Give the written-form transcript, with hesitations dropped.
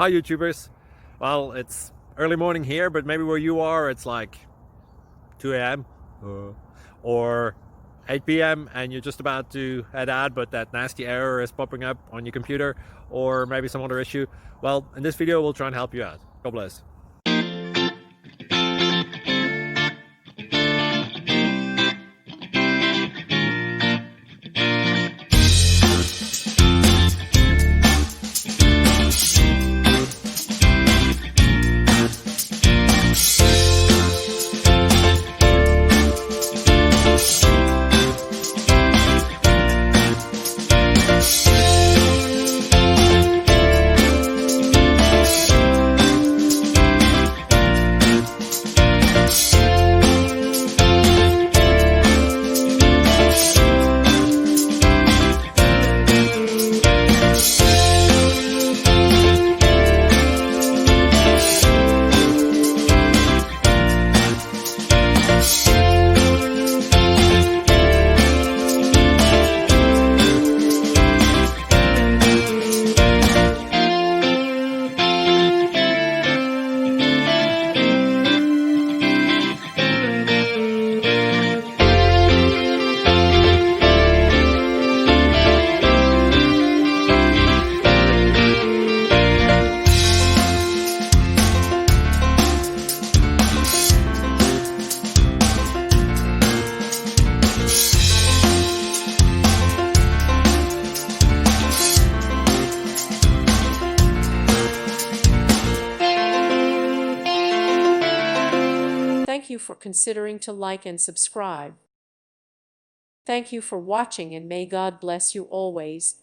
Hi YouTubers. Well, it's early morning here, but maybe where you are it's like 2 a.m. or 8 p.m. and you're just about to head out, but that nasty error is popping up on your computer, or maybe some other issue. Well, in this video we'll try and help you out. God bless. Thank you for considering to like and subscribe. Thank you for watching, and may God bless you always.